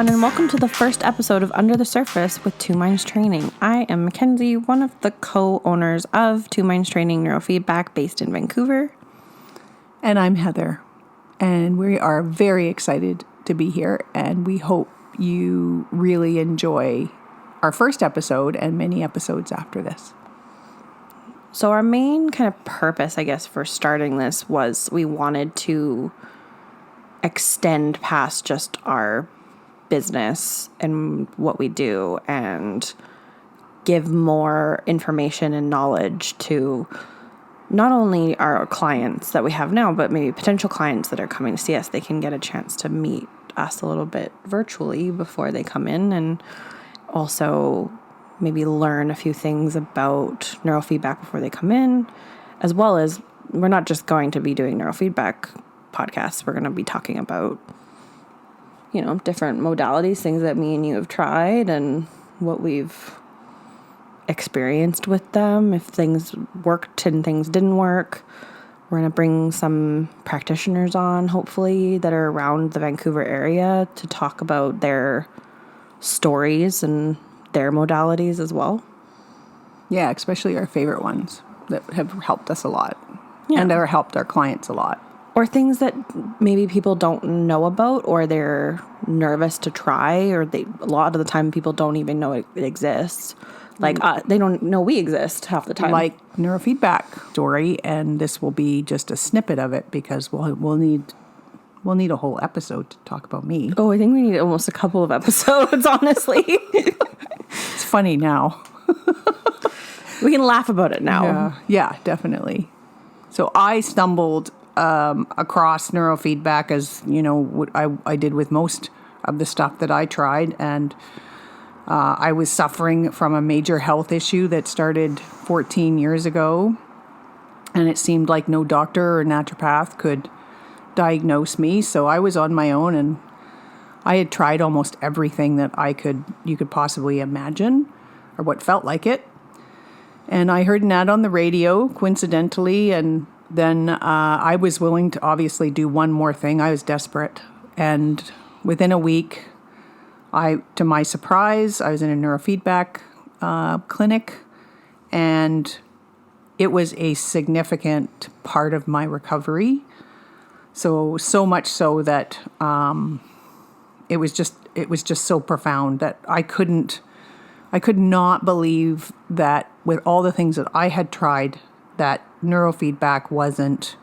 everyone, and welcome to the first episode of Under the Surface with Two Minds Training. I am Mackenzie, one of the co-owners of Two Minds Training Neurofeedback based in Vancouver. And I'm Heather, and we are very excited to be here, and we hope you really enjoy our first episode and many episodes after this. So our main kind of purpose, I guess, for starting this was we wanted to extend past just our business and what we do and give more information and knowledge to not only our clients that we have now, but maybe potential clients that are coming to see us. They can get a chance to meet us a little bit virtually before they come in, and also maybe learn a few things about neurofeedback before they come in, as well as we're not just going to be doing neurofeedback podcasts. We're going to be talking about, different modalities, things that me and you have tried and what we've experienced with them, if things worked and things didn't work. We're going to bring some practitioners on, hopefully, that are around the Vancouver area to talk about their stories and their modalities as well. Yeah, especially our favorite ones that have helped us a lot and have helped our clients a lot. Or things that maybe people don't know about, or they're nervous to try, or a lot of the time people don't even know it exists. Like, they don't know we exist half the time. Like neurofeedback story, and this will be just a snippet of it because we'll need a whole episode to talk about me. Oh, I think we need almost a couple of episodes, honestly. It's funny now. We can laugh about it now. Yeah, definitely. So I stumbled across neurofeedback, as you know, what I did with most of the stuff that I tried, and I was suffering from a major health issue that started 14 years ago, and it seemed like no doctor or naturopath could diagnose me, so I was on my own, and I had tried almost everything that you could possibly imagine, or what felt like it. And I heard an ad on the radio, coincidentally, and then I was willing to obviously do one more thing. I was desperate. And within a week, to my surprise, I was in a neurofeedback clinic, and it was a significant part of my recovery. So much so that it was just so profound that I could not believe that with all the things that I had tried, that neurofeedback wasn't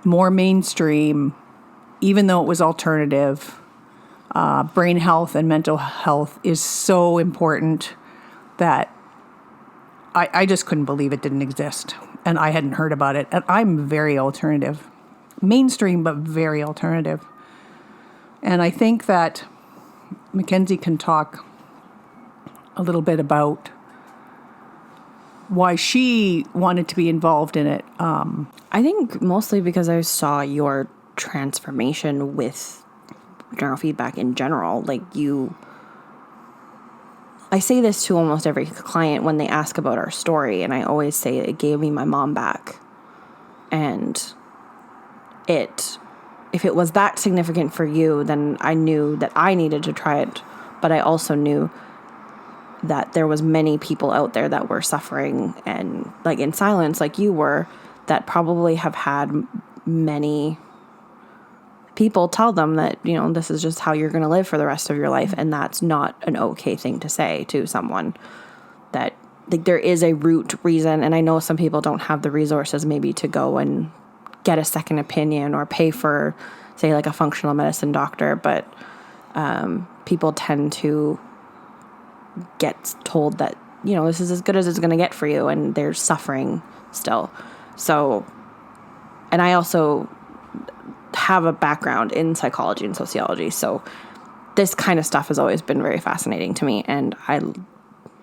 more mainstream, even though it was alternative. Brain health and mental health is so important that I just couldn't believe it didn't exist, and I hadn't heard about it. And I'm very alternative, mainstream, but very alternative. And I think that Mackenzie can talk a little bit about why she wanted to be involved in it. I think mostly because I saw your transformation with neurofeedback in general. I say this to almost every client when they ask about our story, and I always say it gave me my mom back. And if it was that significant for you, then I knew that I needed to try it, but I also knew that there was many people out there that were suffering and like in silence, like you were, that probably have had many people tell them that, this is just how you're going to live for the rest of your life. And that's not an okay thing to say to someone, that like there is a root reason. And I know some people don't have the resources maybe to go and get a second opinion or pay for, say, like a functional medicine doctor, but people tend to get told that, this is as good as it's going to get for you, and they're suffering still. So, and I also have a background in psychology and sociology, so this kind of stuff has always been very fascinating to me, and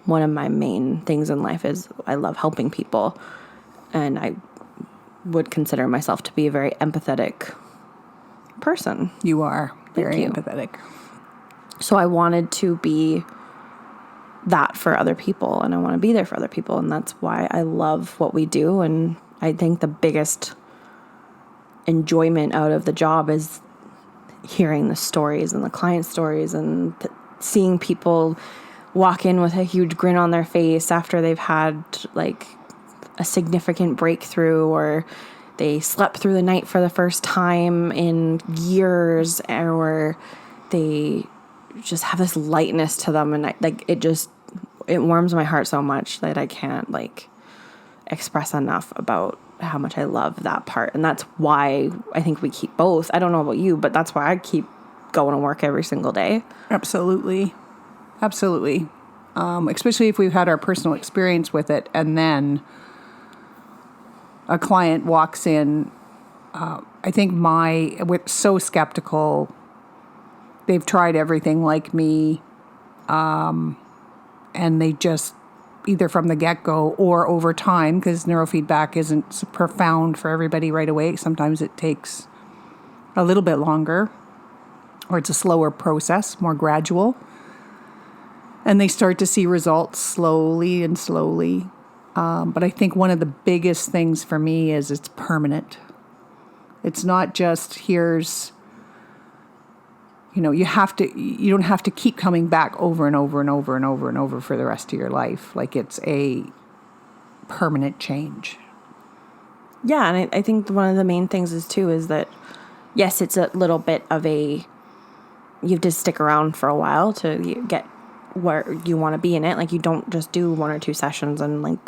one of my main things in life is I love helping people, and I would consider myself to be a very empathetic person. You are very empathetic. So I wanted to be that for other people, and I want to be there for other people, and that's why I love what we do. And I think the biggest enjoyment out of the job is hearing the stories and the client stories and seeing people walk in with a huge grin on their face after they've had like a significant breakthrough, or they slept through the night for the first time in years, or they just have this lightness to them. And it warms my heart so much that I can't like express enough about how much I love that part. And that's why I think we keep both. I don't know about you, but that's why I keep going to work every single day. Absolutely. Absolutely. Especially if we've had our personal experience with it and then a client walks in. I think we're so skeptical. They've tried everything like me. And they just, either from the get-go or over time, because neurofeedback isn't profound for everybody right away. Sometimes it takes a little bit longer, or it's a slower process, more gradual. And they start to see results slowly and slowly. But I think one of the biggest things for me is it's permanent. It's not just here's, you don't have to keep coming back over and over and over and over and over for the rest of your life. Like it's a permanent change. Yeah. And I think one of the main things is that, yes, it's a little bit of you have to stick around for a while to get where you want to be in it. Like you don't just do 1 or 2 sessions and like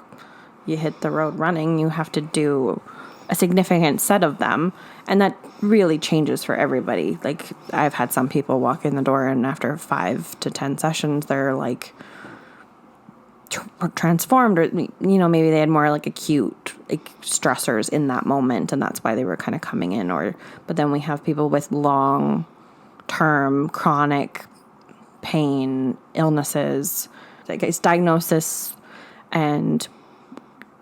you hit the road running. You have to do a significant set of them, and that really changes for everybody. Like I've had some people walk in the door and after 5 to 10 sessions they're like transformed, or maybe they had more like acute like stressors in that moment and that's why they were kind of coming in. But then we have people with long term chronic pain, illnesses, like it's diagnosis, and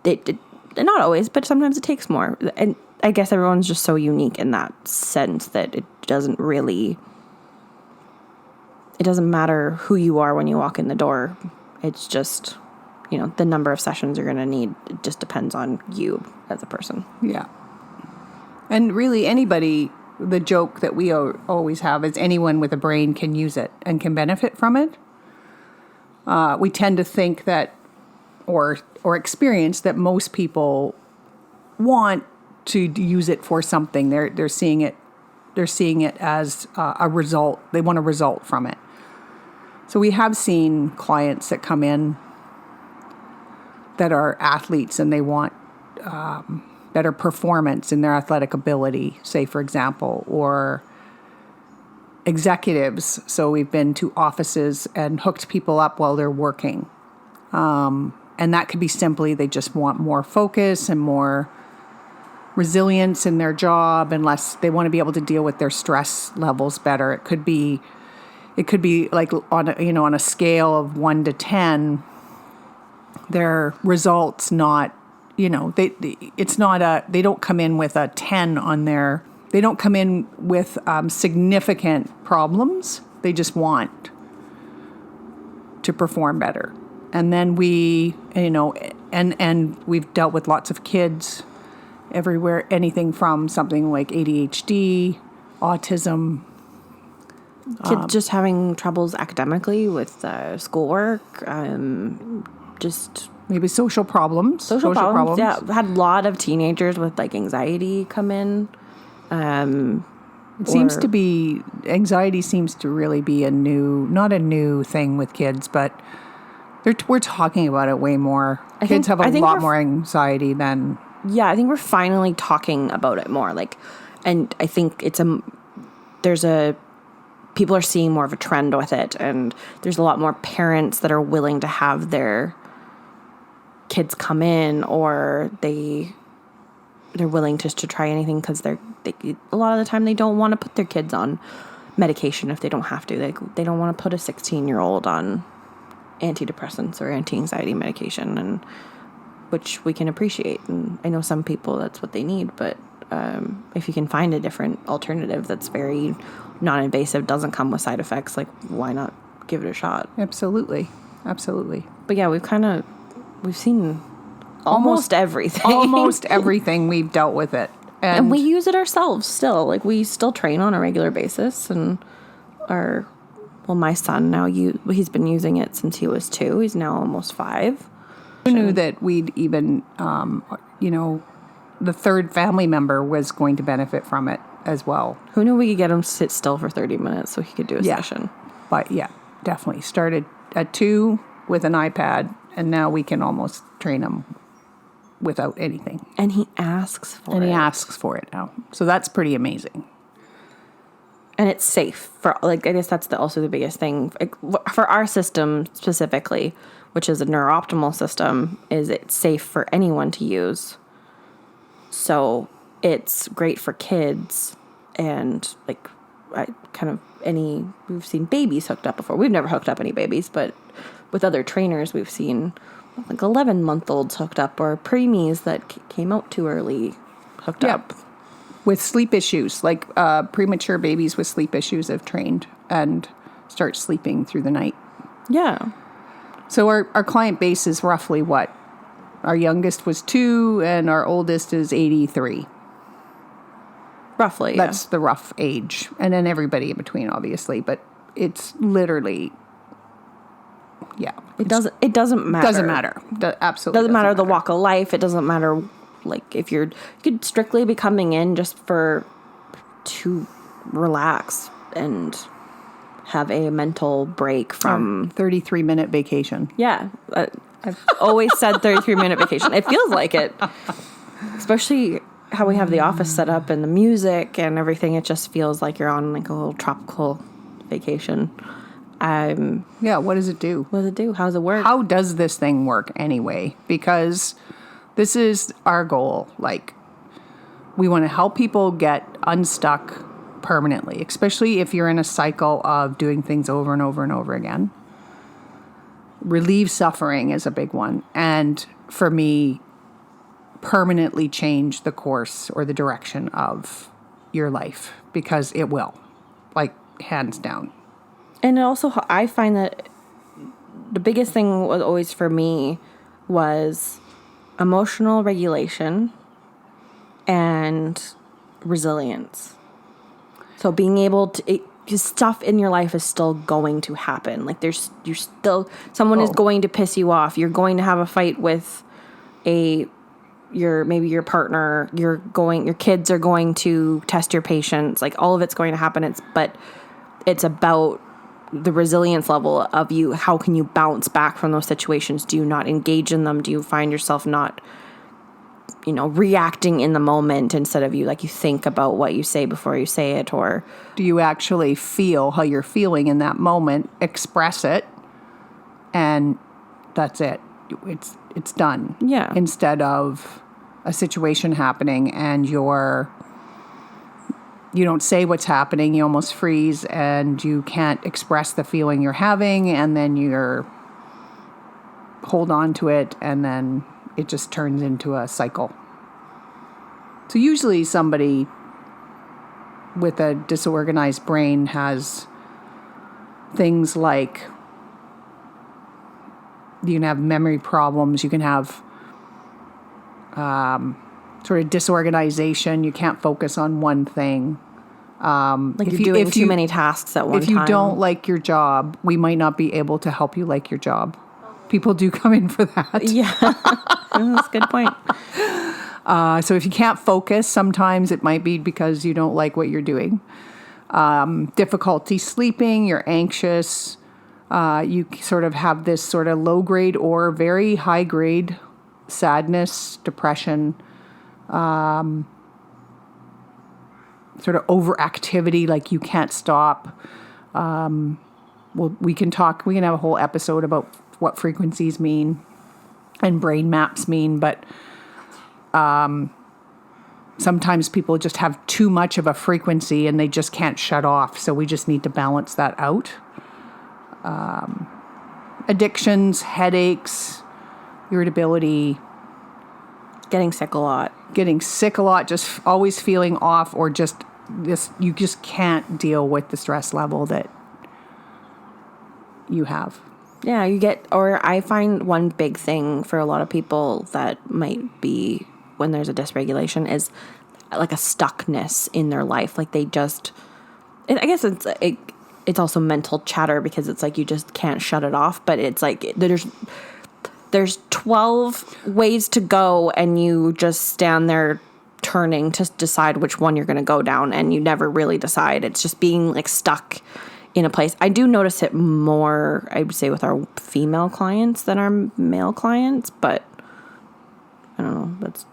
it not always, but sometimes it takes more. And I guess everyone's just so unique in that sense that it doesn't matter who you are when you walk in the door. It's just, the number of sessions you're going to need. It just depends on you as a person. Yeah. And really anybody, the joke that we always have is anyone with a brain can use it and can benefit from it. We tend to think that, or experience that most people want to use it for something. They're seeing it as a result. They want a result from it. So we have seen clients that come in that are athletes and they want better performance in their athletic ability, say, for example, or executives. So we've been to offices and hooked people up while they're working. And that could be simply they just want more focus and more resilience in their job, unless they want to be able to deal with their stress levels better. It could be like on a scale of 1 to 10, their results not, they don't come in with a 10 on their, they don't come in with significant problems. They just want to perform better. And then we, and we've dealt with lots of kids everywhere, anything from something like ADHD, autism. Kids just having troubles academically with schoolwork, just maybe social problems. Social problems. Yeah, had a lot of teenagers with like anxiety come in. Anxiety seems to really be not a new thing with kids, but we're talking about it way more. Kids have a lot more anxiety than... Yeah, I think we're finally talking about it more. And I think people are seeing more of a trend with it, and there's a lot more parents that are willing to have their kids come in, or they're willing to try anything because a lot of the time they don't want to put their kids on medication if they don't have to. They don't want to put a 16-year-old on antidepressants or anti-anxiety medication, and which we can appreciate. And I know some people that's what they need, but if you can find a different alternative that's very non-invasive, doesn't come with side effects, like why not give it a shot? Absolutely. But yeah, we've seen almost everything. Almost everything we've dealt with it. And we use it ourselves still. Like, we still train on a regular basis, and my son now, he's been using it since he was 2. He's now almost 5. Who knew that we'd even, the third family member was going to benefit from it as well. Who knew we could get him to sit still for 30 minutes so he could do a session? But yeah, definitely. Started at 2 with an iPad, and now we can almost train him without anything. And he asks for it. And he asks for it now. So that's pretty amazing. And it's safe for, like, I guess that's also the biggest thing. Like, for our system specifically, which is a neurooptimal system, is it's safe for anyone to use. So it's great for kids, and like we've seen babies hooked up before. We've never hooked up any babies, but with other trainers, we've seen like 11-month-olds hooked up, or preemies that came out too early hooked up. With sleep issues, like premature babies with sleep issues have trained and start sleeping through the night. Yeah. So our client base is roughly what? Our youngest was 2 and our oldest is 83. Roughly, That's the rough age. And then everybody in between, obviously. But it's literally, It doesn't matter. Doesn't matter. Absolutely doesn't matter the walk of life. It doesn't matter, like, if you could strictly be coming in just to relax and have a mental break from 33-minute vacation. Yeah. I've always said 33-minute vacation. It feels like it. Especially how we have the office set up and the music and everything. It just feels like you're on like a little tropical vacation. What does it do? What does it do? How does it work? How does this thing work anyway? Because this is our goal. Like, we want to help people get unstuck permanently, especially if you're in a cycle of doing things over and over and over again. Relieve suffering is a big one. And for me, permanently change the course or the direction of your life, because it will, like, hands down. And also, I find that the biggest thing was always for me was emotional regulation and resilience. So being able to, stuff in your life is still going to happen. Like, someone is going to piss you off. You're going to have a fight with maybe your partner. Your kids are going to test your patience. Like, all of it's going to happen. But it's about the resilience level of you. How can you bounce back from those situations? Do you not engage in them? Do you find yourself not, reacting in the moment instead of you think about what you say before you say it? Or do you actually feel how you're feeling in that moment, express it, and that's it. It's done. Yeah. Instead of a situation happening and you don't say what's happening, you almost freeze and you can't express the feeling you're having, and then you're hold on to it, and then it just turns into a cycle. So usually somebody with a disorganized brain has things like, you can have memory problems, you can have sort of disorganization, you can't focus on one thing. you're doing too many tasks at one time. If you don't like your job, we might not be able to help you like your job. People do come in for that. Yeah, that's a good point. So if you can't focus, sometimes it might be because you don't like what you're doing. Difficulty sleeping, you're anxious. You sort of have this sort of low grade or very high grade sadness, depression, sort of overactivity, like you can't stop. We can have a whole episode about what frequencies mean and brain maps mean, but sometimes people just have too much of a frequency and they just can't shut off. So we just need to balance that out. Addictions, headaches, irritability. Getting sick a lot, just always feeling off, or just this, you just can't deal with the stress level that you have. Yeah, I find one big thing for a lot of people that might be when there's a dysregulation is like a stuckness in their life. Like they just, I guess it's also mental chatter because it's like you just can't shut it off. But it's like there's 12 ways to go, and you just stand there turning to decide which one you're going to go down, and you never really decide. It's just being like stuck in a place. I do notice it more, I would say, with our female clients than our male clients, but I don't know, that's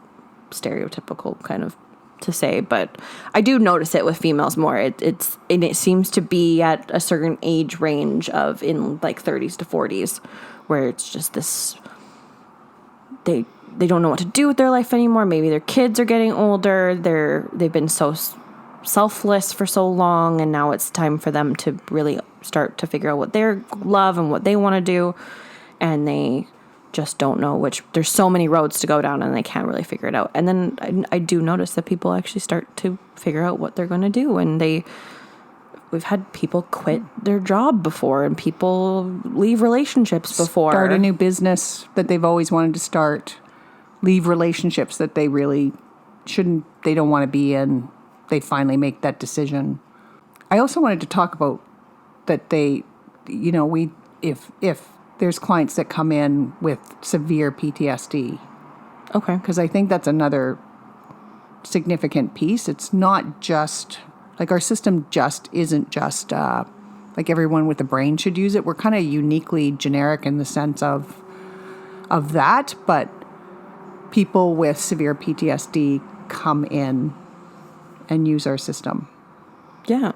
stereotypical kind of to say, but I do notice it with females more. It seems to be at a certain age range of in like 30s to 40s, where it's just this, they don't know what to do with their life anymore. Maybe their kids are getting older. They've been so selfless for so long, and now it's time for them to really start to figure out what they love and what they want to do, and they just don't know which. There's so many roads to go down, and they can't really figure it out. And then I do notice that people actually start to figure out what they're going to do, and we've had people quit their job before, and people leave relationships before, start a new business that they've always wanted to start, leave relationships that they really shouldn't, they don't want to be in. They finally make that decision. I also wanted to talk about that if there's clients that come in with severe PTSD. Okay. Because I think that's another significant piece. It's not just, like our system just isn't just like everyone with a brain should use it. We're kind of uniquely generic in the sense of that, but people with severe PTSD come in and use our system. Yeah.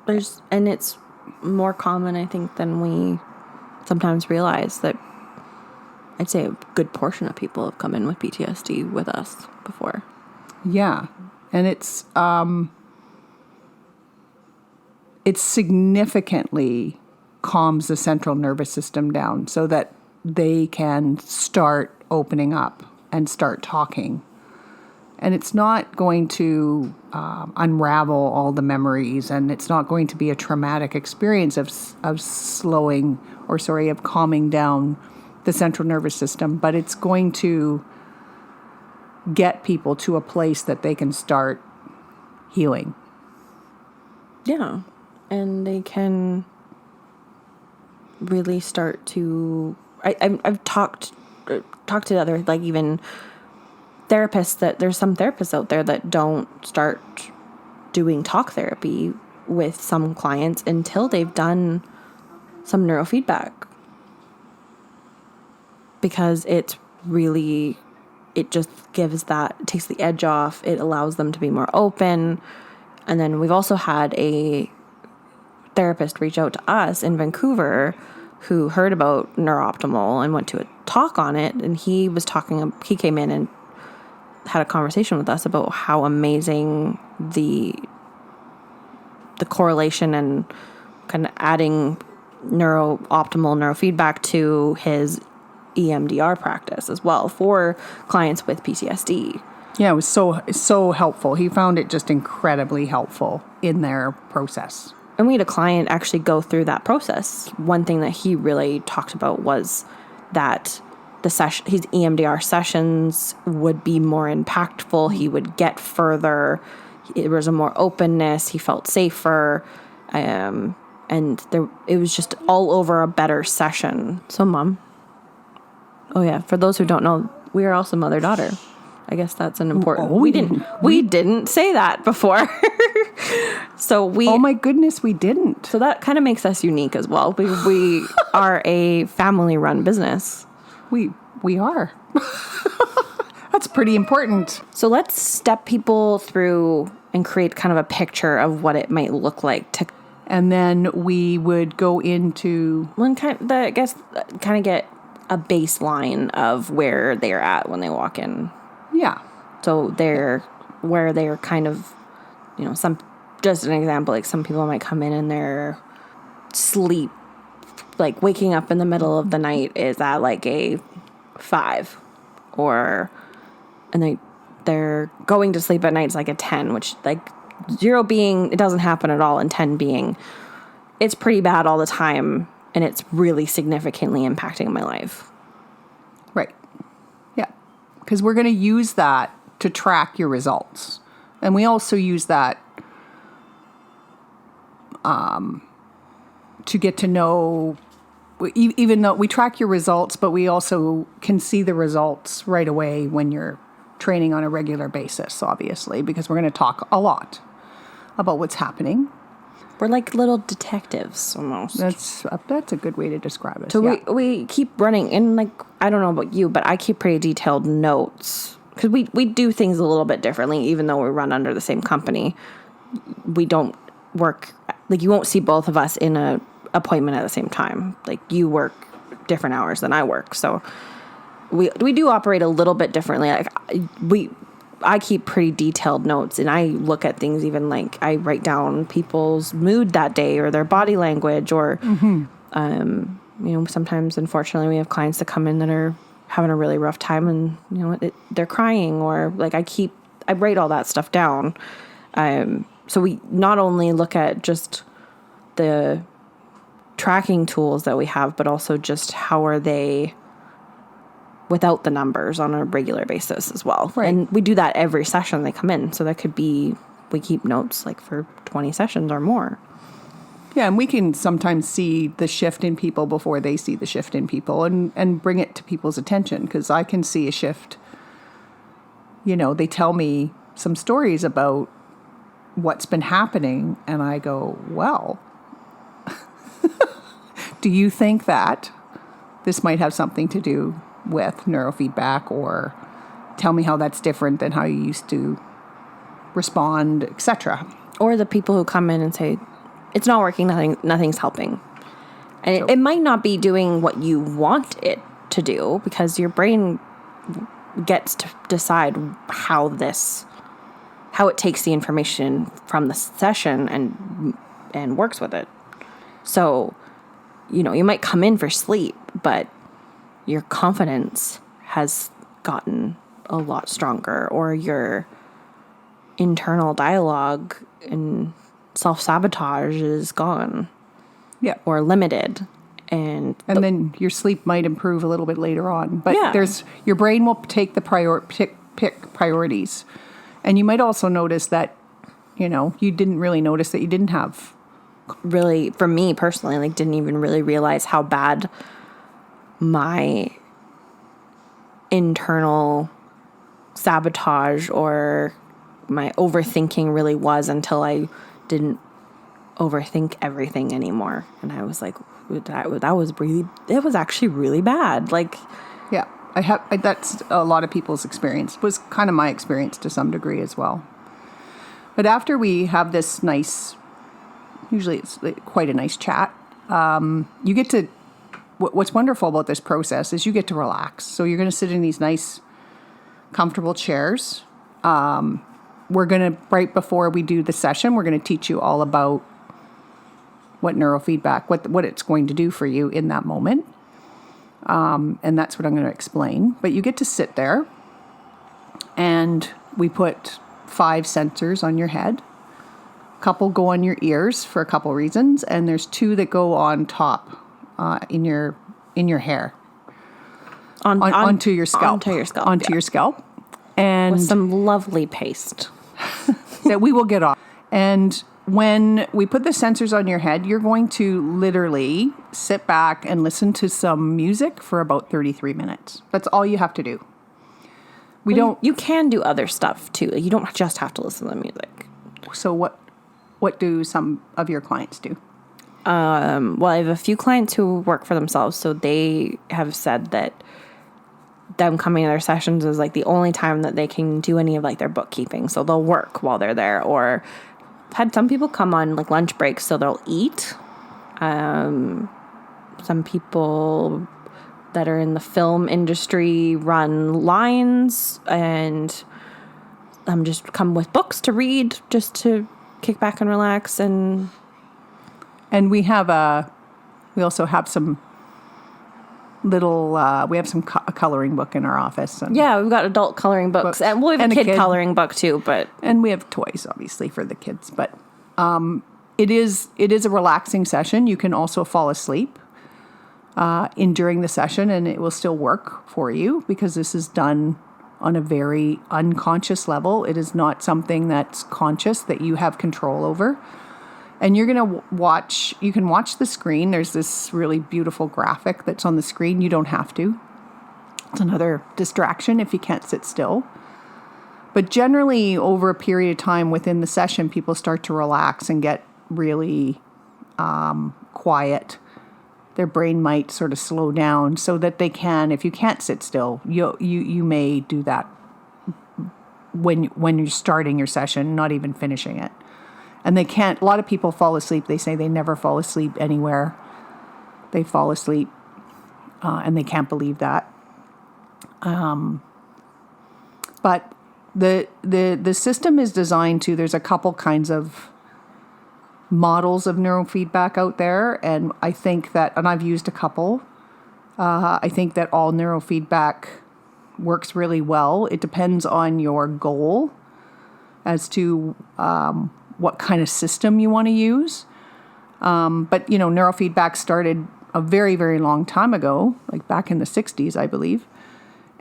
And it's more common, I think, than we sometimes realize. That I'd say a good portion of people have come in with PTSD with us before. Yeah. And it significantly calms the central nervous system down so that they can start opening up and start talking. And it's not going to unravel all the memories, and it's not going to be a traumatic experience of calming down the central nervous system, but it's going to get people to a place that they can start healing. Yeah. And they can really start to, I've talked to other, like even therapists, that there's some therapists out there that don't start doing talk therapy with some clients until they've done some neurofeedback, because it just gives that, it takes the edge off. It allows them to be more open. And then we've also had a therapist reach out to us in Vancouver who heard about Neurooptimal and went to a talk on it. And he came in and had a conversation with us about how amazing the correlation and kind of adding optimal neurofeedback to his EMDR practice as well for clients with PTSD. Yeah, it was so helpful. He found it just incredibly helpful in their process. And we had a client actually go through that process. One thing that he really talked about was that his EMDR sessions would be more impactful. He would get further. There was a more openness. He felt safer. And it was just all over a better session. So, Mom. Oh, yeah. For those who don't know, we are also mother-daughter. I guess that's an important... We didn't say that before. Oh my goodness, we didn't. So that kind of makes us unique as well. We are a family-run business. We are. That's pretty important. So let's step people through and create kind of a picture of what it might look like and then we would go into... kind of get a baseline of where they're at when they walk in. Yeah. So where they're kind of, just an example, like some people might come in and their sleep, like waking up in the middle of the night is at like a 5, and they're going to sleep at night is like a 10, which like 0 being, it doesn't happen at all, and 10 being, it's pretty bad all the time, and it's really significantly impacting my life. Right. Yeah. Because we're going to use that to track your results. And we also use that to get to know, even though we track your results, but we also can see the results right away when you're training on a regular basis, obviously, because we're going to talk a lot about what's happening. We're like little detectives almost. That's a good way to describe it. So we keep running, and like, I don't know about you, but I keep pretty detailed notes because we do things a little bit differently, even though we run under the same company. We don't work, like, you won't see both of us in a appointment at the same time. Like, you work different hours than I work, so we do operate a little bit differently. Like, I keep pretty detailed notes, and I look at things, even like I write down people's mood that day or their body language, or sometimes, unfortunately, we have clients that come in that are having a really rough time, and they're crying, or like I write all that stuff down. So we not only look at just the tracking tools that we have, but also just how are they without the numbers on a regular basis as well. Right. And we do that every session they come in. So that could be, we keep notes like for 20 sessions or more. Yeah, and we can sometimes see the shift in people before they see the shift in people, and bring it to people's attention, because I can see a shift. They tell me some stories about what's been happening, and I go, well, do you think that this might have something to do with neurofeedback, or tell me how that's different than how you used to respond, etc. Or the people who come in and say, it's not working, nothing's helping. And it might not be doing what you want it to do, because your brain gets to decide how it takes the information from the session and works with it. So, you might come in for sleep, but your confidence has gotten a lot stronger, or your internal dialogue and self-sabotage is gone. Yeah. Or limited. And then your sleep might improve a little bit later on. But Yeah. Your brain will take the pick priorities. And you might also notice that, you didn't really notice that you didn't have. Really, for me personally, like, didn't even really realize how bad my internal sabotage or my overthinking really was, until I didn't overthink everything anymore. And I was like, it was actually really bad. Like, Yeah, that's a lot of people's experience. It was kind of my experience to some degree as well. But after we have this nice, usually it's quite a nice chat, you get to, what's wonderful about this process is you get to relax. So you're going to sit in these nice, comfortable chairs. We're going to, right before we do the session, we're going to teach you all about what neurofeedback, what it's going to do for you in that moment. And that's what I'm going to explain. But you get to sit there, and we put 5 sensors on your head. A couple go on your ears for a couple reasons, and there's 2 that go on top in your hair. Onto your scalp. Onto your scalp. And with some lovely paste that we will get off. And when we put the sensors on your head, you're going to literally sit back and listen to some music for about 33 minutes. That's all you have to do. You can do other stuff too. You don't just have to listen to the music. So what do some of your clients do? Well, I have a few clients who work for themselves, so they have said that them coming to their sessions is like the only time that they can do any of like their bookkeeping. So they'll work while they're there, or had some people come on like lunch breaks, so they'll eat. Some people that are in the film industry run lines, and just come with books to read, just to kick back and relax. And we also have some little, we have a coloring book in our office. And yeah, we've got adult coloring books. And we have a kid coloring book too, and we have toys obviously for the kids, but it is a relaxing session. You can also fall asleep during the session, and it will still work for you, because this is done on a very unconscious level. It is not something that's conscious that you have control over. And you're going to you can watch the screen. There's this really beautiful graphic that's on the screen. You don't have to. It's another distraction if you can't sit still. But generally, over a period of time within the session, people start to relax and get really quiet. Their brain might sort of slow down so that they can, if you can't sit still, you may do that when you're starting your session, not even finishing it. And they can't, a lot of people fall asleep. They say they never fall asleep anywhere. They fall asleep and they can't believe that. But the system is designed to, there's a couple kinds of models of neurofeedback out there. And I think that, and I've used a couple, I think that all neurofeedback works really well. It depends on your goal as to what kind of system you want to use. But, neurofeedback started a very, very long time ago, like back in the 60s, I believe.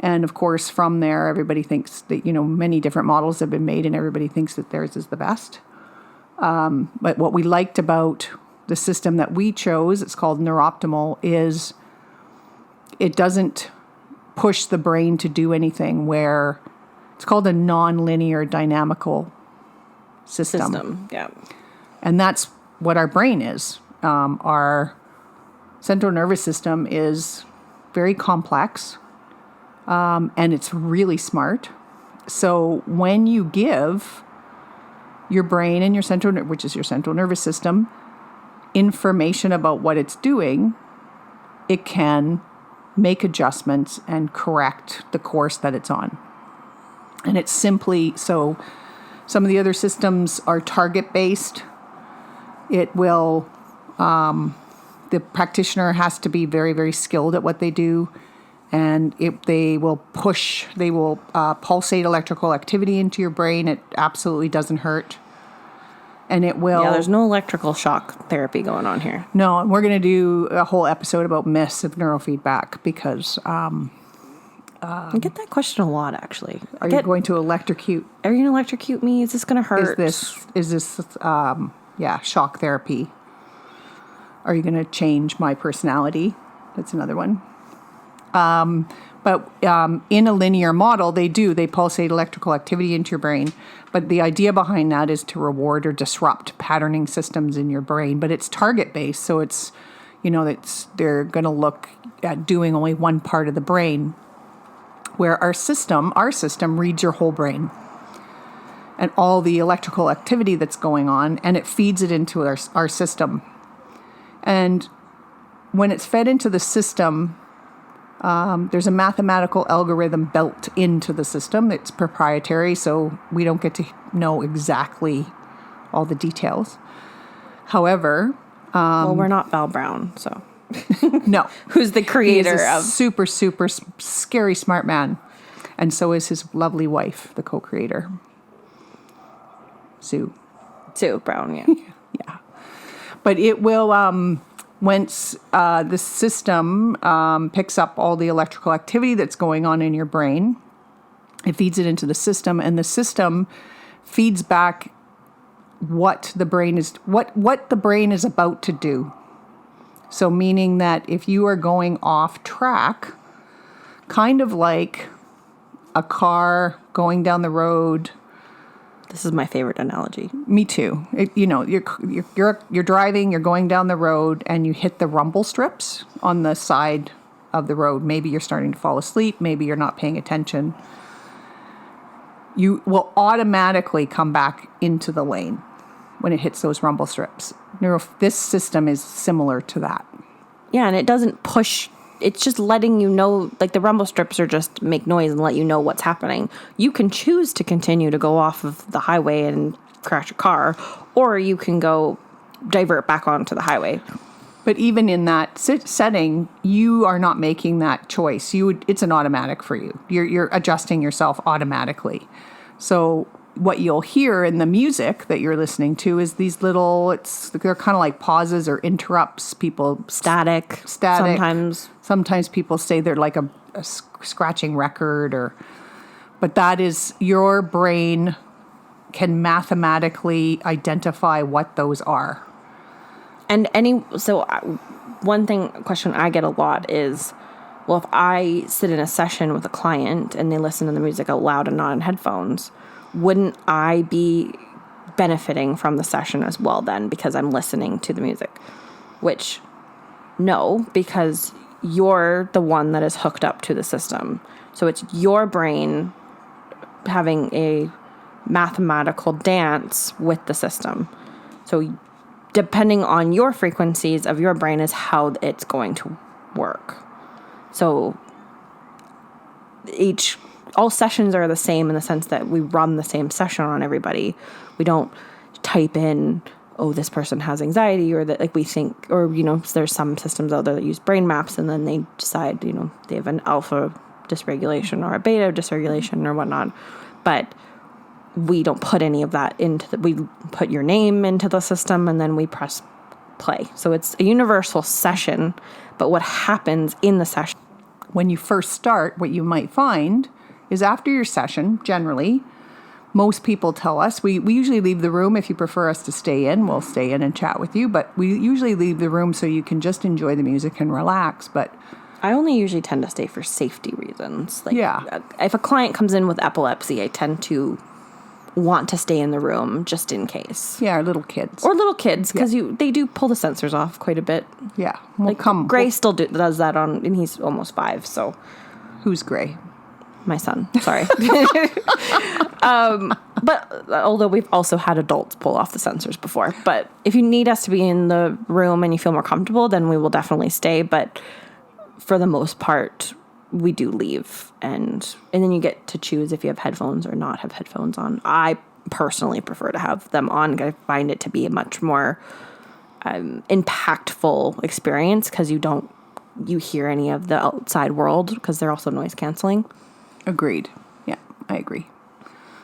And of course, from there, everybody thinks that, many different models have been made and everybody thinks that theirs is the best. But what we liked about the system that we chose, it's called Neuroptimal, is it doesn't push the brain to do anything where it's called a non-linear dynamical system. Yeah. And that's what our brain is. Our central nervous system is very complex, and it's really smart. So when you give your brain and your which is your central nervous system, information about what it's doing, it can make adjustments and correct the course that it's on. And it's simply, so some of the other systems are target-based. It will, the practitioner has to be very, very skilled at what they do. And they will pulsate electrical activity into your brain. It absolutely doesn't hurt. And it will... Yeah, there's no electrical shock therapy going on here. No, and we're going to do a whole episode about myths of neurofeedback because... I get that question a lot, actually. Are you going to electrocute? Are you going to electrocute me? Is this going to hurt? Is this shock therapy? Are you going to change my personality? That's another one. But in a linear model, they pulsate electrical activity into your brain. But the idea behind that is to reward or disrupt patterning systems in your brain. But it's target-based, so it's, they're going to look at doing only one part of the brain. Where our system reads your whole brain and all the electrical activity that's going on, and it feeds it into our system. And when it's fed into the system, there's a mathematical algorithm built into the system. It's proprietary, so we don't get to know exactly all the details. However... well, we're not Val Brown, so... No. Who's the creator of... He's a super, super scary smart man. And so is his lovely wife, the co-creator. Sue Brown, yeah. Yeah. But it will... once the system picks up all the electrical activity that's going on in your brain, it feeds it into the system, and the system feeds back what the brain is about to do. So meaning that if you are going off track, kind of like a car going down the road. This is my favorite analogy. Me too. You're driving, you're going down the road, and you hit the rumble strips on the side of the road. Maybe you're starting to fall asleep. Maybe you're not paying attention. You will automatically come back into the lane when it hits those rumble strips. This system is similar to that. Yeah, and it doesn't push. It's just letting you know, like the rumble strips are just make noise and let you know what's happening. You can choose to continue to go off of the highway and crash a car, or you can go divert back onto the highway. But even in that setting, you are not making that choice. It's an automatic for you. You're adjusting yourself automatically. So what you'll hear in the music that you're listening to is these little, they're kind of like pauses or interrupts. Static. Sometimes people say they're like a scratching record, But that is, your brain can mathematically identify what those are. And question I get a lot is, well, if I sit in a session with a client and they listen to the music out loud and not in headphones, wouldn't I be benefiting from the session as well then because I'm listening to the music? Which, no, because you're the one that is hooked up to the system. So it's your brain having a mathematical dance with the system. So depending on your frequencies of your brain is how it's going to work. So all sessions are the same in the sense that we run the same session on everybody. We don't type in, oh, this person has anxiety, or that, like, we think, or, there's some systems out there that use brain maps and then they decide, they have an alpha dysregulation or a beta dysregulation or whatnot. But we don't put any of that we put your name into the system and then we press play. So it's a universal session, but what happens in the session? When you first start, what you might find is after your session, generally, most people tell us, we usually leave the room. If you prefer us to stay in, we'll stay in and chat with you, but we usually leave the room so you can just enjoy the music and relax. But I only usually tend to stay for safety reasons. Like, yeah. If a client comes in with epilepsy, I tend to want to stay in the room just in case. Yeah, little kids. Or little kids, because they do pull the sensors off quite a bit. Yeah. Gray still does that and he's almost 5, so. Who's Gray? My son. Sorry. But although we've also had adults pull off the sensors before. But if you need us to be in the room and you feel more comfortable, then we will definitely stay. But for the most part, we do leave. And then you get to choose if you have headphones or not have headphones on. I personally prefer to have them on. I find it to be a much more impactful experience because you hear any of the outside world because they're also noise canceling. Agreed. Yeah, I agree.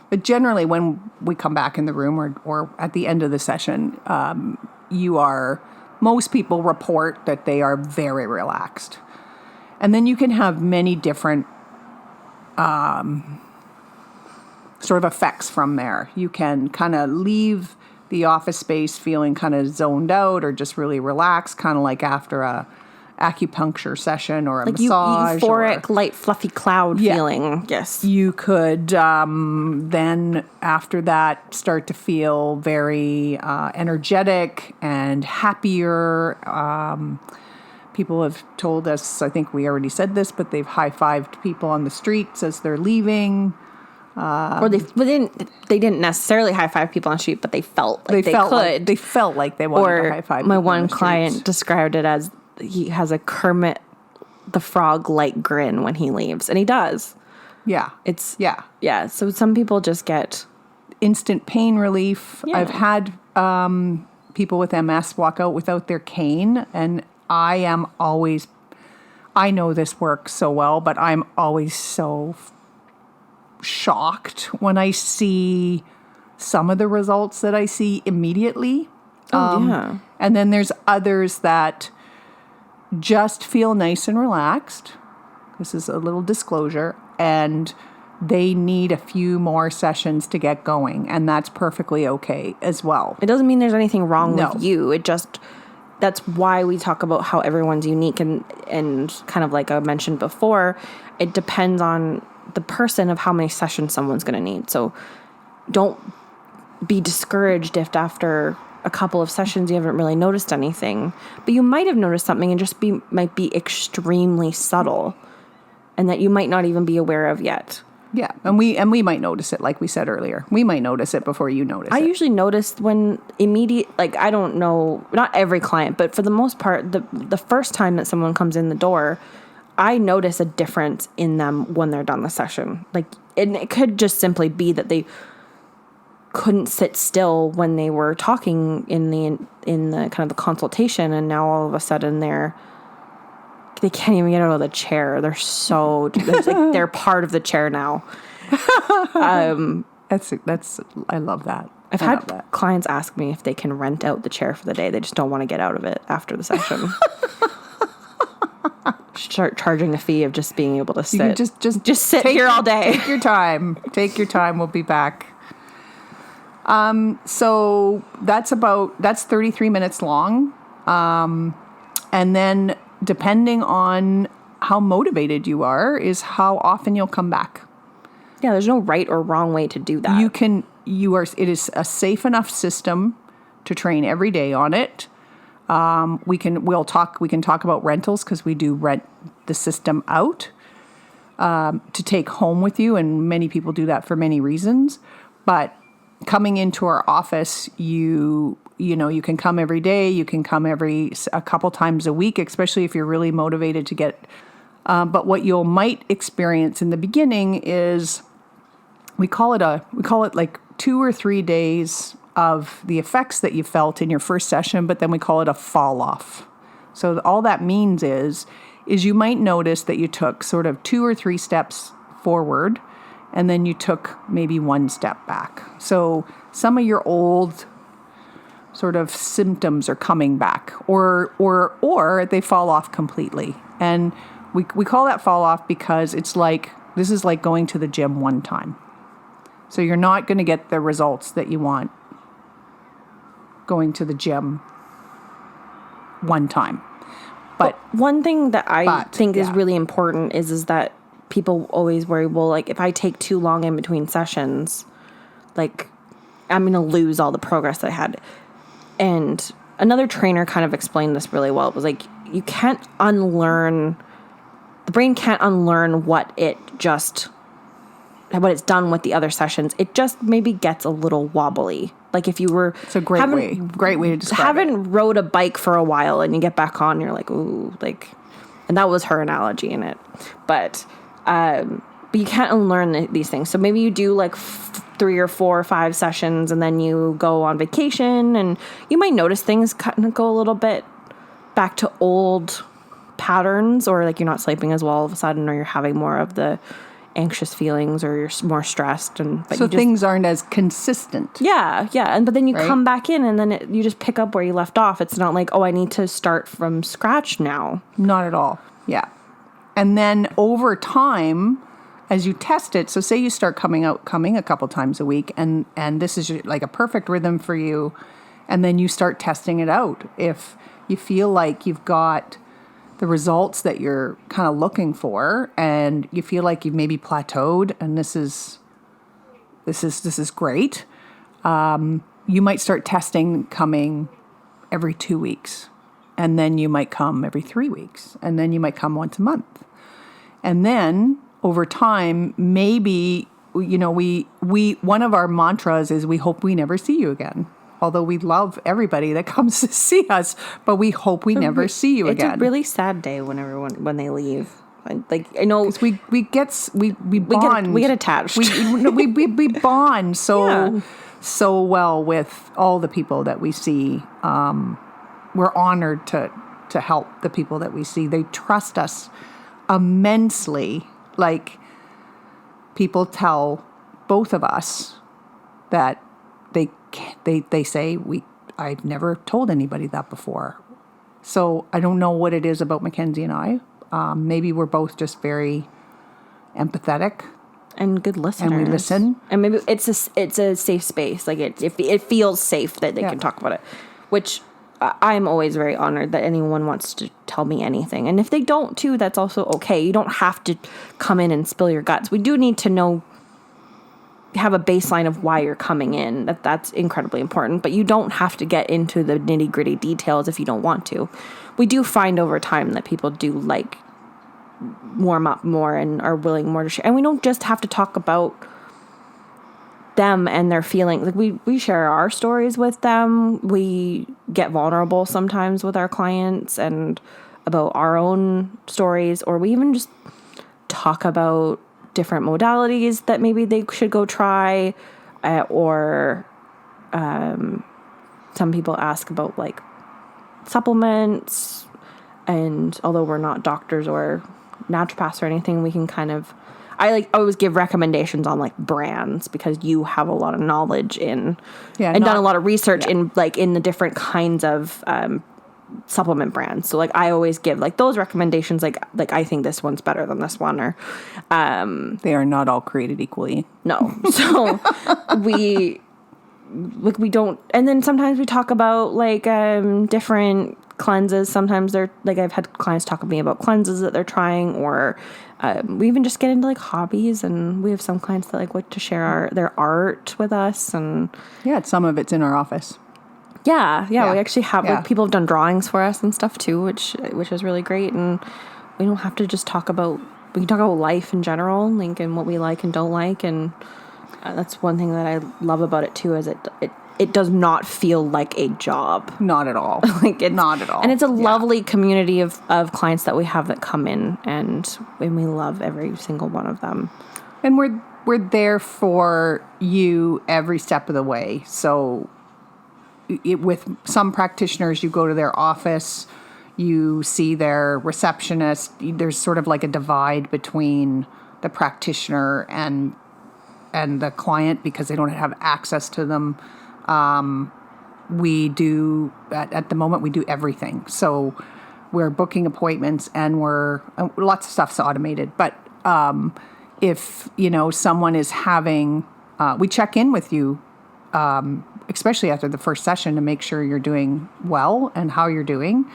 But generally, when we come back in the room or at the end of the session, most people report that they are very relaxed. And then you can have many different sort of effects from there. You can kind of leave the office space feeling kind of zoned out or just really relaxed, kind of like after a acupuncture session or a massage. Euphoric, light, fluffy cloud feeling. Yes. You could then, after that, start to feel very energetic and happier. People have told us, I think we already said this, but they've high-fived people on the streets as they're leaving. Or they didn't necessarily high-five people on the street, but they felt like they could. They felt like they wanted to high-five people. My one client described it as he has a Kermit the Frog-like grin when he leaves, and he does. Yeah. Yeah. So some people just get instant pain relief. Yeah. I've had people with MS walk out without their cane, and I know this works so well, but I'm always so shocked when I see some of the results that I see immediately. Yeah. And then there's others that just feel nice and relaxed. This is a little disclosure. And they need a few more sessions to get going. And that's perfectly okay as well. It doesn't mean there's anything wrong with you. That's why we talk about how everyone's unique and kind of like I mentioned before, it depends on the person of how many sessions someone's going to need. So don't be discouraged if after a couple of sessions you haven't really noticed anything, but you might have noticed something and just might be extremely subtle and that you might not even be aware of yet. Yeah, and we might notice it, like we said earlier. We might notice it before you notice it. I usually notice when I don't know, not every client, but for the most part, the first time that someone comes in the door, I notice a difference in them when they're done the session. And it could just simply be that they couldn't sit still when they were talking in the kind of the consultation, and now all of a sudden they can't even get out of the chair. They're part of the chair now. That's I love that. I've had clients ask me if they can rent out the chair for the day. They just don't want to get out of it after the session. start charging a fee of just being able to sit. You can just sit here all day. Take your time. Take your time. We'll be back. So that's 33 minutes long. And then depending on how motivated you are is how often you'll come back. Yeah, there's no right or wrong way to do that. It is a safe enough system to train every day on it. We can talk about rentals because we do rent the system out to take home with you, and many people do that for many reasons. But coming into our office, you can come every day. You can come a couple times a week, especially if you're really motivated to get. But what you might experience in the beginning is we call it like 2 or 3 days of the effects that you felt in your first session, but then we call it a fall off. So all that means is you might notice that you took sort of 2 or 3 steps forward, and then you took maybe 1 step back. So some of your old sort of symptoms are coming back, or they fall off completely. And we call that fall off because this is like going to the gym one time. So you're not going to get the results that you want going to the gym one time. But one thing that I think is really important is that people always worry, well, like if I take too long in between sessions, like I'm going to lose all the progress that I had. And another trainer kind of explained this really well. It was like, the brain can't unlearn what it's done with the other sessions. It just maybe gets a little wobbly. Like if you were... It's a great way to describe haven't rode a bike for a while and you get back on, you're like, ooh, like... And that was her analogy in it. But you can't unlearn these things. So maybe you do like 3 or 4 or 5 sessions and then you go on vacation and you might notice things kind of go a little bit back to old patterns, or like you're not sleeping as well all of a sudden, or you're having more of the anxious feelings, or you're more stressed, so things aren't as consistent. But then you come back in and then you just pick up where you left off. It's not like, oh, I need to start from scratch now. Not at all. Yeah. And then over time, as you test it, so say you start coming a couple times a week, and this is like a perfect rhythm for you, and then you start testing it out. If you feel like you've got the results that you're kind of looking for, and you feel like you've maybe plateaued, and this is great. You might start testing coming every 2 weeks, and then you might come every 3 weeks, and then you might come once a month, and then over time, maybe we one of our mantras is we hope we never see you again. Although we love everybody that comes to see us, but we hope we never see you again. It's a really sad day when they leave. Like I know we bond. We get attached. We bond so well with all the people that we see. We're honored to help the people that we see. They trust us immensely. Like people tell both of us that they say I've never told anybody that before. So I don't know what it is about Mackenzie and I. Maybe we're both just very empathetic and good listeners, and we listen. And maybe it's a safe space. Like it feels safe that they can talk about it, which I'm always very honored that anyone wants to tell me anything. And if they don't too, that's also okay. You don't have to come in and spill your guts. We do need to have a baseline of why you're coming in. That's incredibly important, but you don't have to get into the nitty-gritty details if you don't want to. We do find over time that people do like warm up more and are willing more to share. And we don't just have to talk about them and their feelings. Like we share our stories with them. We get vulnerable sometimes with our clients and about our own stories, or we even just talk about different modalities that maybe they should go try, or some people ask about like supplements, and although we're not doctors or naturopaths or anything, we can kind of I always give recommendations on like brands, because you have a lot of knowledge in done a lot of research in the different kinds of supplement brands. So like I always give like those recommendations, like I think this one's better than this one, or They are not all created equally. no. So we don't, and then sometimes we talk about like different cleanses. Sometimes they're like, I've had clients talk to me about cleanses that they're trying, or we even just get into like hobbies, and we have some clients that like to share their art with us. And Yeah, some of it's in our office. yeah, we actually have Yeah. like people have done drawings for us and stuff too, which is really great. And we don't have to just talk about, we can talk about life in general, like, and what we like and don't like. And that's one thing that I love about it too, is it does not feel like a job. Not at all. Like it's Not at all. And it's a lovely community of clients that we have that come in, and we love every single one of them. And we're there for you every step of the way. So with some practitioners, you go to their office, you see their receptionist. There's sort of like a divide between the practitioner and the client because they don't have access to them. We do, at the moment, we do everything. So we're booking appointments, and lots of stuff's automated. But if, someone is having, we check in with you, especially after the first session, to make sure you're doing well and how you're doing.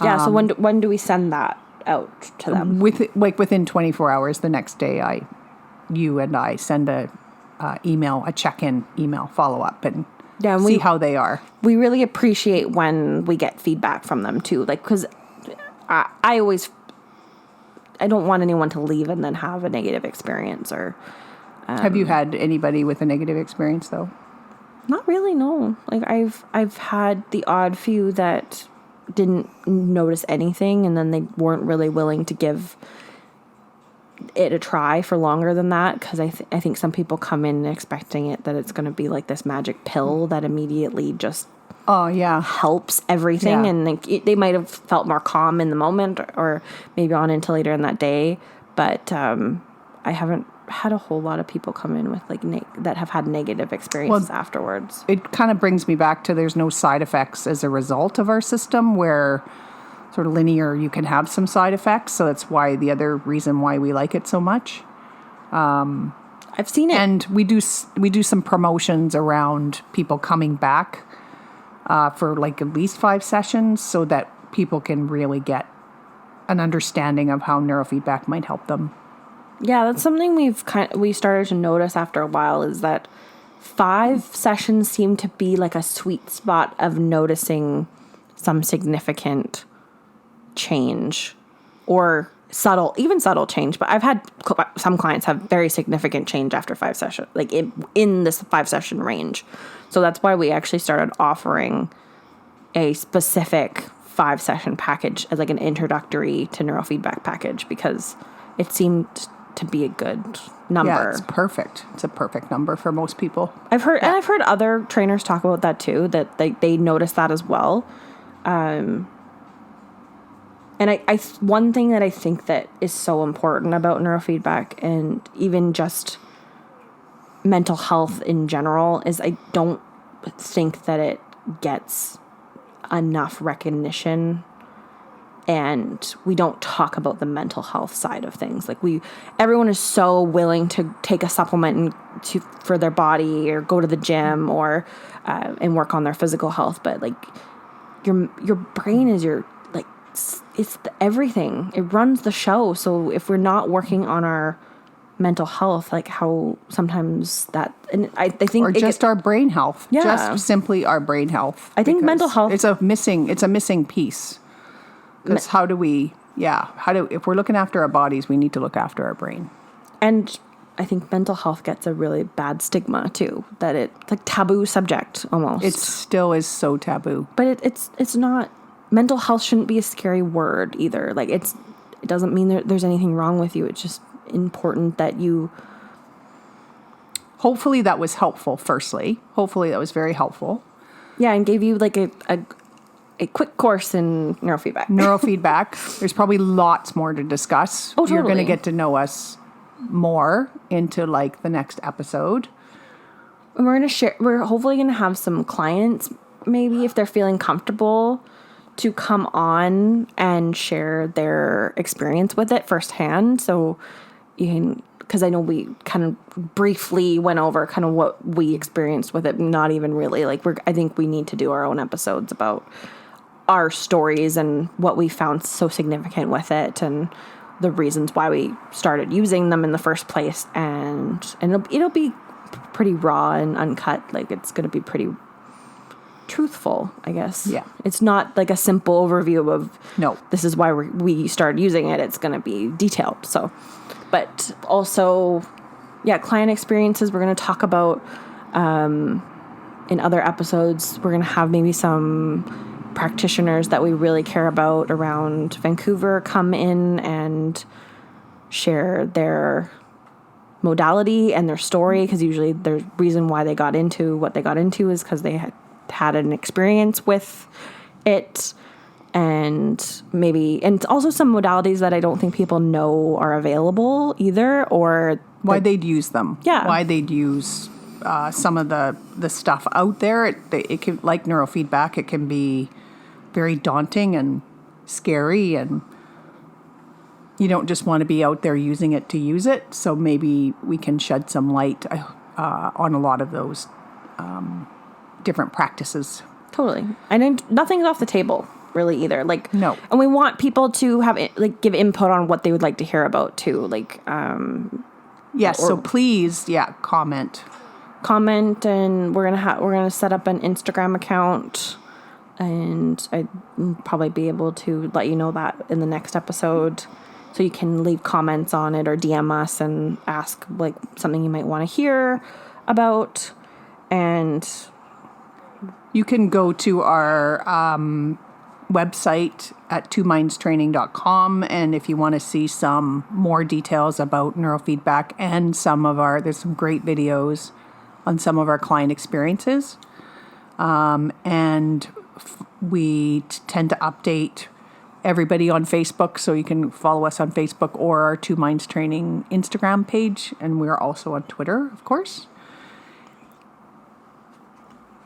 Yeah, so when do we send that out to them? Within 24 hours, the next day, you and I send a check-in email follow-up, and see how they are. We really appreciate when we get feedback from them too, like, because I don't want anyone to leave and then have a negative experience. Or have you had anybody with a negative experience though? Not really, no. Like I've had the odd few that didn't notice anything, and then they weren't really willing to give it a try for longer than that, because I think some people come in expecting that it's going to be like this magic pill that immediately just helps everything. Yeah. And they might have felt more calm in the moment, or maybe on into later in that day, but I haven't had a whole lot of people come in with like that have had negative experiences afterwards. It kind of brings me back to, there's no side effects as a result of our system, where sort of linear, you can have some side effects. So that's why the other reason why we like it so much. I've seen it. And we do some promotions around people coming back for like at least 5 sessions, so that people can really get an understanding of how neurofeedback might help them. Yeah, that's something we started to notice after a while, is that 5 sessions seem to be like a sweet spot of noticing some significant change, or subtle change. But I've had some clients have very significant change after 5 sessions, like in this 5 session range. So that's why we actually started offering a specific 5 session package as like an introductory to neurofeedback package, because it seemed to be a good number. Yeah, it's perfect. It's a perfect number for most people. I've heard other trainers talk about that too, that they notice that as well. And I one thing that I think that is so important about neurofeedback, and even just mental health in general, is I don't think that it gets enough recognition, and we don't talk about the mental health side of things. Like everyone is so willing to take a supplement for their body, or go to the gym, or and work on their physical health, but like your brain is it's everything. It runs the show. So if we're not working on our mental health, like how sometimes that, and I think, or just our brain health, Yeah. just simply our brain health. I think mental health, it's a missing piece. Because if we're looking after our bodies, we need to look after our brain. and I think mental health gets a really bad stigma too, that it's like taboo subject almost. It still is so taboo. But it's not. Mental health shouldn't be a scary word either. Like it doesn't mean there's anything wrong with you. It's just important that you. Hopefully that was helpful. Firstly, hopefully that was very helpful. Yeah, and gave you like a quick course in neurofeedback. Neurofeedback. There's probably lots more to discuss. Oh, totally. You're going to get to know us more into like the next episode. And we're hopefully gonna have some clients, maybe if they're feeling comfortable, to come on and share their experience with it firsthand. So you can, because I know we kind of briefly went over kind of what we experienced with it, not even really like I think we need to do our own episodes about our stories and what we found so significant with it and the reasons why we started using them in the first place. And it'll be pretty raw and uncut. Like it's going to be pretty truthful, I guess. Yeah. It's not like a simple overview of No. this is why we started using it. It's going to be detailed. So, but also, yeah, client experiences we're going to talk about in other episodes. We're going to have maybe some practitioners that we really care about around Vancouver come in and share their modality and their story, because usually the reason why they got into what they got into is because they had an experience with it, and also some modalities that I don't think people know are available either, or why they'd use them. Yeah. Why they'd use some of the stuff out there. It can, like neurofeedback, it can be very daunting and scary, and you don't just want to be out there using it to use it. So maybe we can shed some light on a lot of those different practices. Totally. And nothing's off the table really either. Like, no. And we want people to have give input on what they would like to hear about too. Like, yes. So please, comment, and we're gonna set up an Instagram account. And I'd probably be able to let you know that in the next episode. So you can leave comments on it or DM us and ask like something you might want to hear about. And you can go to our website at twomindstraining.com. And if you want to see some more details about neurofeedback and there's some great videos on some of our client experiences. And we tend to update everybody on Facebook, so you can follow us on Facebook or our Two Minds Training Instagram page, and we're also on Twitter, of course.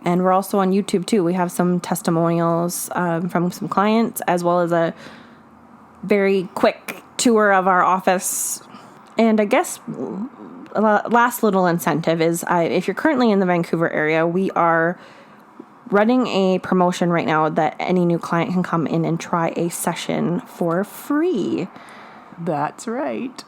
And we're also on YouTube too. We have some testimonials from some clients, as well as a very quick tour of our office. And I guess last little incentive is if you're currently in the Vancouver area, we are running a promotion right now that any new client can come in and try a session for free. That's right.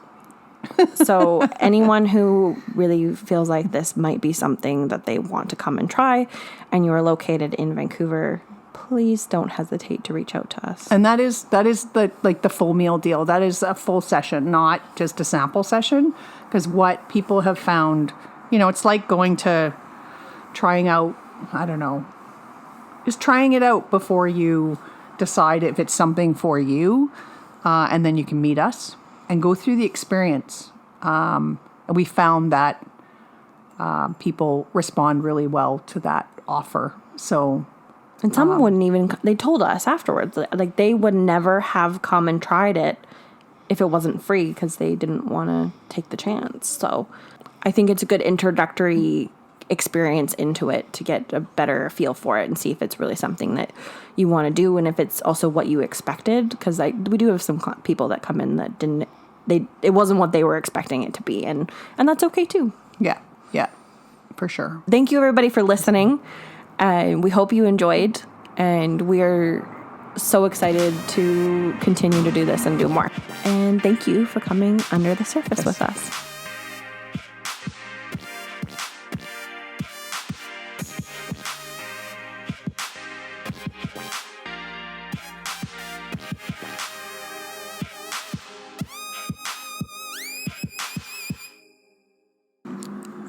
So anyone who really feels like this might be something that they want to come and try, and you are located in Vancouver, please don't hesitate to reach out to us. And that is the full meal deal. That is a full session, not just a sample session. Because what people have found, it's like trying out, I don't know, just trying it out before you decide if it's something for you. And then you can meet us and go through the experience. And we found that people respond really well to that offer. So, and some wouldn't even, they told us afterwards, like they would never have come and tried it if it wasn't free, because they didn't want to take the chance. So I think it's a good introductory experience into it to get a better feel for it and see if it's really something that you want to do, and if it's also what you expected, because we do have some people that come in that it wasn't what they were expecting it to be, and that's okay too. Yeah, for sure. Thank you everybody for listening, and we hope you enjoyed, and we are so excited to continue to do this and do more. And thank you for coming under the surface with us.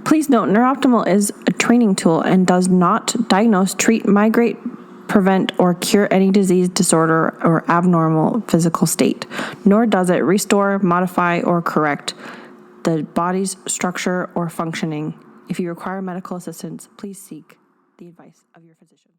Please note, NeuroOptimal is a training tool and does not diagnose, treat, migrate, prevent, or cure any disease, disorder, or abnormal physical state, nor does it restore, modify, or correct the body's structure or functioning. If you require medical assistance, please seek the advice of your physician.